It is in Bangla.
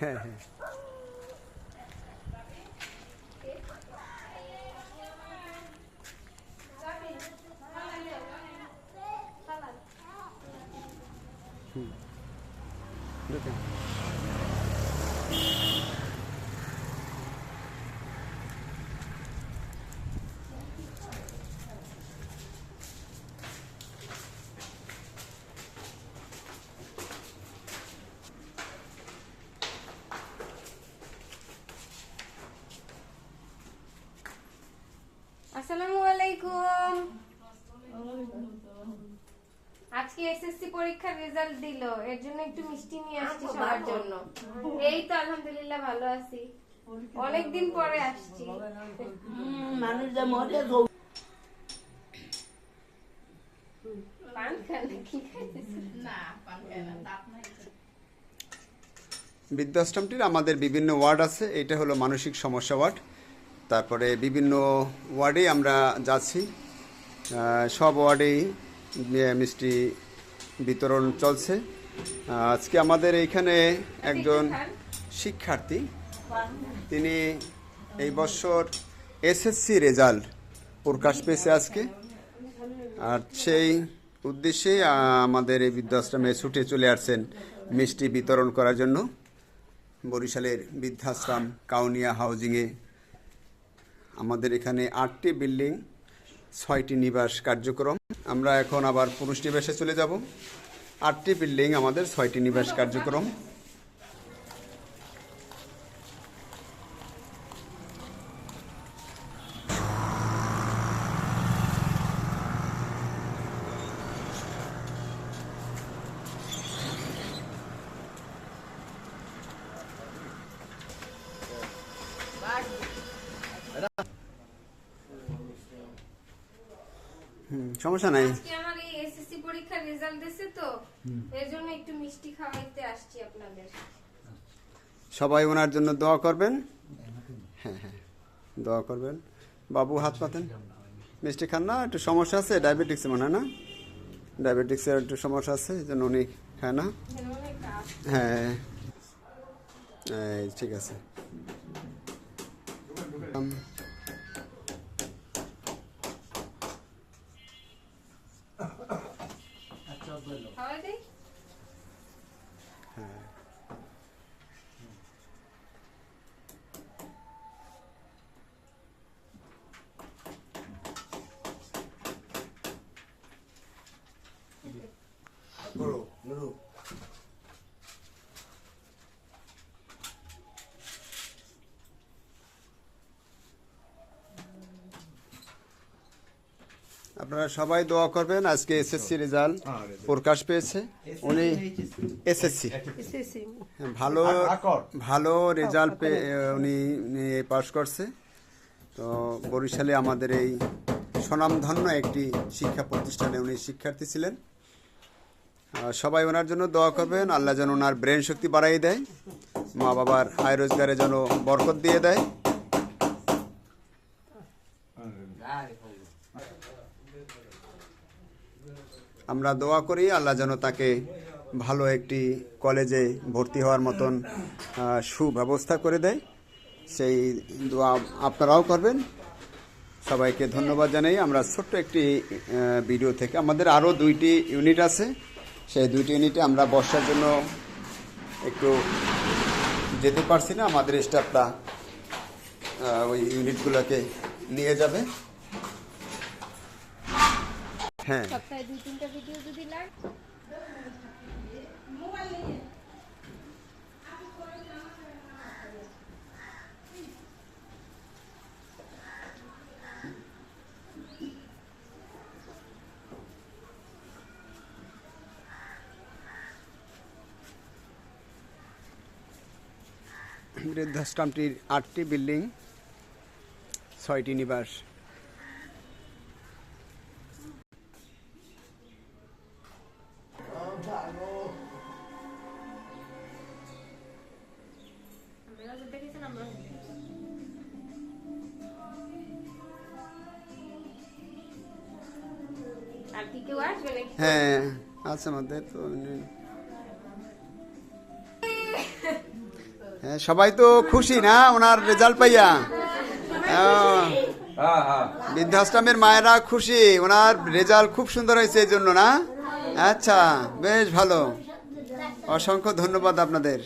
হ্যাঁ হ্যাঁ দেখেন আসসালামু আলাইকুম। আজকে এসএসসি পরীক্ষার রেজাল্ট দিল, এর জন্য একটু মিষ্টি নিয়ে আসছি সবার জন্য। এই তো আলহামদুলিল্লাহ ভালো আছি, অনেকদিন পরে আসছি। মানুষ যে মরে পান খান কি খাইতেছেন? না পান খায় না, তাপ নাই। বৃদ্ধাশ্রমটির আমাদের বিভিন্ন ওয়ার্ড আছে। এটা হলো মানসিক সমস্যা ওয়ার্ড। তারপরে বিভিন্ন ওয়ার্ডেই আমরা যাচ্ছি, সব ওয়ার্ডেই মিষ্টি বিতরণ চলছে। আজকে আমাদের এইখানে একজন শিক্ষার্থী, তিনি এই বছর এসএসসি রেজাল্ট প্রকাশ পেয়েছে আজকে, আর সেই উদ্দেশ্যেই আমাদের এই বৃদ্ধাশ্রমে ছুটে চলে আসছেন মিষ্টি বিতরণ করার জন্য। বরিশালের বৃদ্ধাশ্রম কাউনিয়া হাউজিংয়ে আমাদের এখানে 8টি বিল্ডিং, 6টি নিবাস কার্যক্রম। আমরা এখন আবার পুরুষ নিবাসে চলে যাব। 8টি বিল্ডিং আমাদের, 6টি নিবাস কার্যক্রম। সমস্যা নাই। আজকে আমার এই এসএসসি পরীক্ষার রেজাল্ট দিছে তো, এর জন্য একটু মিষ্টি খাওয়াইতে আসছি আপনাদের। সবাই ওনার জন্য দোয়া করবেন। হ্যাঁ হ্যাঁ, দোয়া করবেন। বাবু হাত পাতেন, মিষ্টি খান না, একটু সমস্যা আছে, ডায়াবেটিক্স মনে হয় না, ডায়াবেটিক্সের একটু সমস্যা আছে, এই জন্য উনি খায় না। হ্যাঁ ঠিক আছে। খাওয়াই দেই। আপনারা সবাই দোয়া করবেন। আজকে এসএসসি রেজাল্ট প্রকাশ পেয়েছে, উনি এসএসসি ভালো ভালো রেজাল্ট পেয়ে উনি পাশ করছে। তো বরিশালে আমাদের এই স্বনামধন্য একটি শিক্ষা প্রতিষ্ঠানে উনি শিক্ষার্থী ছিলেন। সবাই ওনার জন্য দোয়া করবেন, আল্লাহ যেন ওনার ব্রেন শক্তি বাড়াই দেয়, মা বাবার আয় রোজগারে যেন বরকত দিয়ে দেয়। আমরা দোয়া করি আল্লাহ যেন তাকে ভালো একটি কলেজে ভর্তি হওয়ার মতন সুব্যবস্থা করে দেয়। সেই দোয়া আপনারাও করবেন। সবাইকে ধন্যবাদ জানাই। আমরা ছোট্ট একটি ভিডিও থেকে, আমাদের আরও 2টি ইউনিট আছে, সেই 2টি ইউনিটে আমরা বসার জন্য একটু যেতে পারছি না। আমাদের স্টাফরা ওই ইউনিটগুলোকে নিয়ে যাবে। হ্যাঁ, সপ্তাহে 2-3টা ভিডিও যদি লাগে। বৃদ্ধাশ্রমটির 8টি বিল্ডিং, 6টি নিবাস। আর কি কেউ আসবে নাকি? হ্যাঁ আছে আমাদের তো। হ্যাঁ, সবাই তো খুশি না ওনার রেজাল্ট পাইয়া? বৃদ্ধাশ্রমের মায়েরা খুশি, ওনার রেজাল্ট খুব সুন্দর হয়েছে এই জন্য না? আচ্ছা, বেশ ভালো, অসংখ্য ধন্যবাদ আপনাদের।